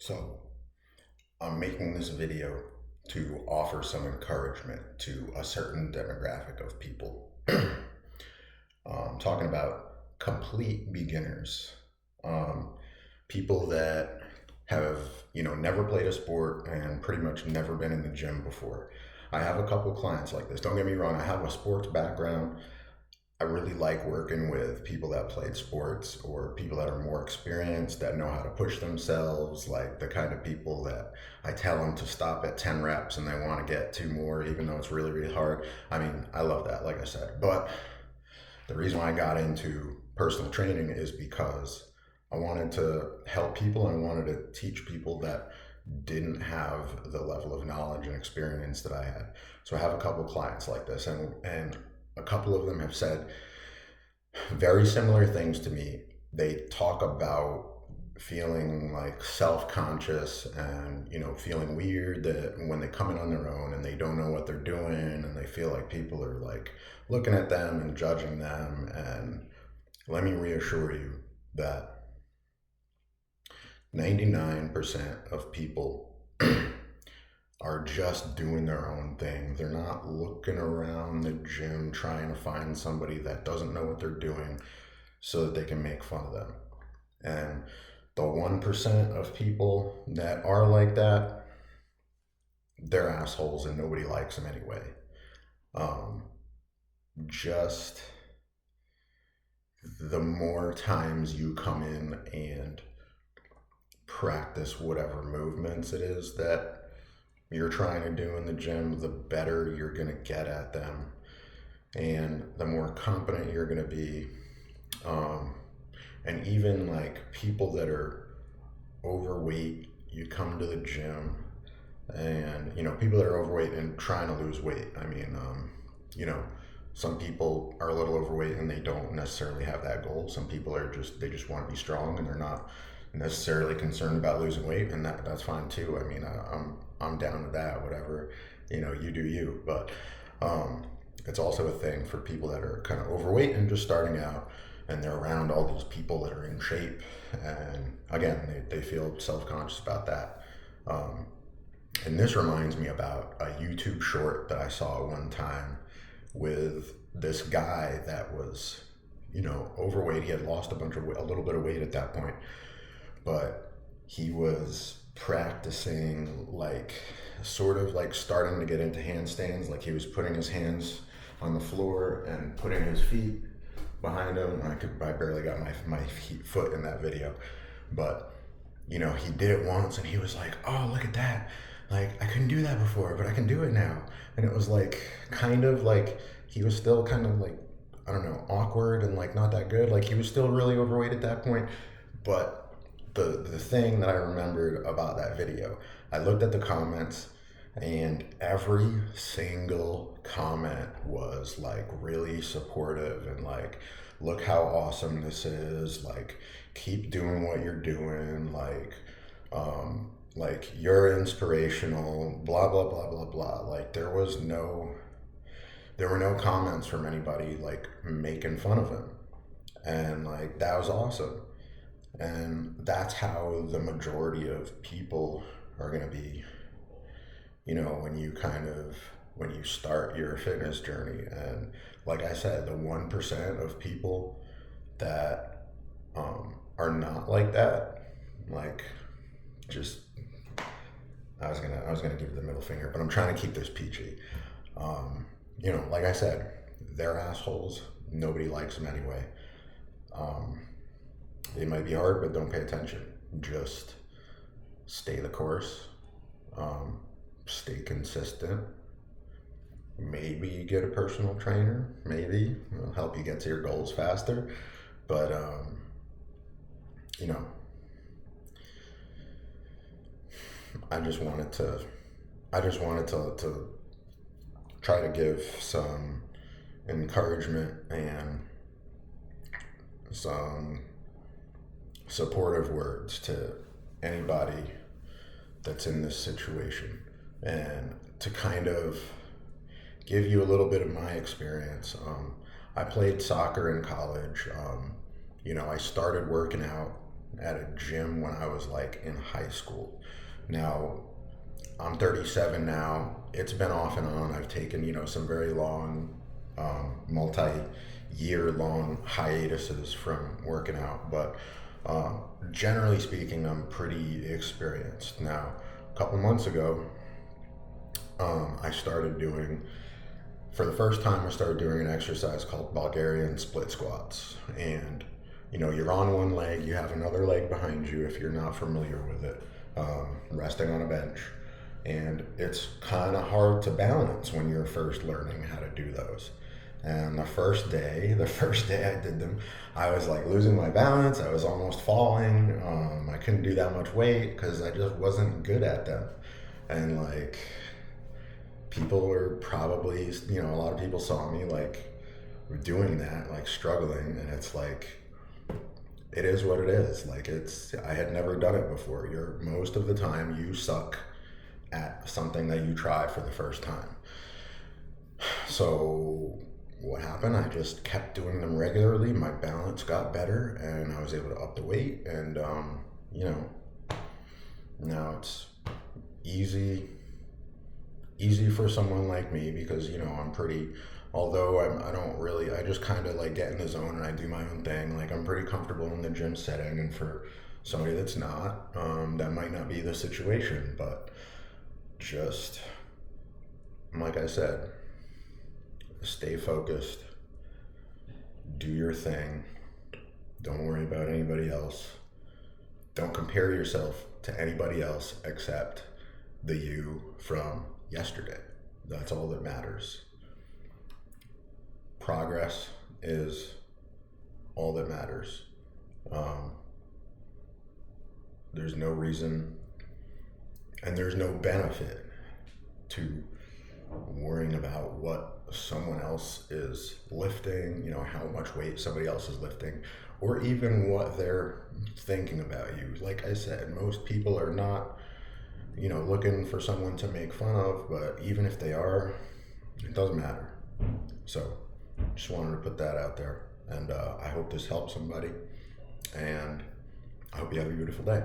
So, I'm making this video to offer some encouragement to a certain demographic of people. Talking about complete beginners, um, people that have, never played a sport and pretty much never been in the gym before. I have a couple clients like this. Don't get me wrong, I have a sports background. I really like working with people that played sports or people that are more experienced, that know how to push themselves, like the kind of people that I tell them to stop at 10 reps and they want to get two more, even though it's really, really hard. I mean, I love that, like I said. But the reason why I got into personal training is because I wanted to help people and I wanted to teach people that didn't have the level of knowledge and experience that I had. So I have a couple clients like this, and a couple of them have said very similar things to me. They talk about feeling like self-conscious and feeling weird that when they come in on their own and they don't know what they're doing and they feel like people are like looking at them and judging them. And let me reassure you that 99% of people are just doing their own thing. They're not looking around the gym trying to find somebody that doesn't know what they're doing so that they can make fun of them. And the 1% of people that are like that, they're assholes and nobody likes them anyway. Just the more times you come in and practice whatever movements it is that you're trying to do in the gym, the better you're going to get at them and the more competent you're going to be. And even like people that are overweight, you come to the gym and, people that are overweight and trying to lose weight. I mean, you know, some people are a little overweight and they don't necessarily have that goal. Some people they just want to be strong and they're not necessarily concerned about losing weight, and that's fine too. I mean, I'm down with that. Whatever, you do you. But it's also a thing for people that are kind of overweight and just starting out, and they're around all these people that are in shape, and again, they feel self-conscious about that. And this reminds me about a YouTube short that I saw one time with this guy that was, overweight. He had lost a little bit of weight at that point, but he was practicing, like sort of like starting to get into handstands. Like he was putting his hands on the floor and putting his feet behind him. I barely got my foot in that video, but he did it once and he was like, oh, look at that. Like, I couldn't do that before, but I can do it now. And it was like, kind of like, he was still kind of like, I don't know, awkward and like not that good. Like he was still really overweight at that point. But the thing that I remembered about that video, I looked at the comments and every single comment was like really supportive and like, look how awesome this is. Like, keep doing what you're doing. Like you're inspirational, blah, blah, blah, blah, blah. Like there were no comments from anybody like making fun of him. And like, that was awesome. And that's how the majority of people are going to be, when you start your fitness journey. And like I said, the 1% of people that are not like that, like, just, I was gonna give the middle finger, but I'm trying to keep this peachy. Like I said, they're assholes. Nobody likes them anyway. They might be hard, but don't pay attention. Just stay the course. Stay consistent. Maybe get a personal trainer. Maybe it'll help you get to your goals faster. But you know, I just wanted to try to give some encouragement and some supportive words to anybody that's in this situation, and to kind of give you a little bit of my experience. I played soccer in college. I started working out at a gym when I was like in high school. Now, I'm 37 now. It's been off and on. I've taken, some very long, multi-year long hiatuses from working out, but generally speaking, I'm pretty experienced. Now, a couple months ago, I started doing, for the first time, I started doing an exercise called Bulgarian split squats. And, you're on one leg, you have another leg behind you if you're not familiar with it, resting on a bench. And it's kind of hard to balance when you're first learning how to do those. And the first day I did them, I was like losing my balance. I was almost falling. I couldn't do that much weight because I just wasn't good at them. And like, people were probably, a lot of people saw me like doing that, like struggling. And it's like, it is what it is. Like, I had never done it before. Most of the time you suck at something that you try for the first time. So what happened? I just kept doing them regularly. My balance got better and I was able to up the weight. And, now it's easy for someone like me because, I'm pretty, although I just kind of like get in the zone and I do my own thing. Like, I'm pretty comfortable in the gym setting, and for somebody that's not, that might not be the situation, but just, like I said, stay focused, do your thing, don't worry about anybody else, don't compare yourself to anybody else except the you from yesterday. That's all that matters. Progress is all that matters. There's no reason and there's no benefit to worrying about what someone else is lifting, how much weight somebody else is lifting, or even what they're thinking about you. Like I said, most people are not, looking for someone to make fun of, but even if they are, it doesn't matter. So just wanted to put that out there, and I hope this helps somebody, and I hope you have a beautiful day.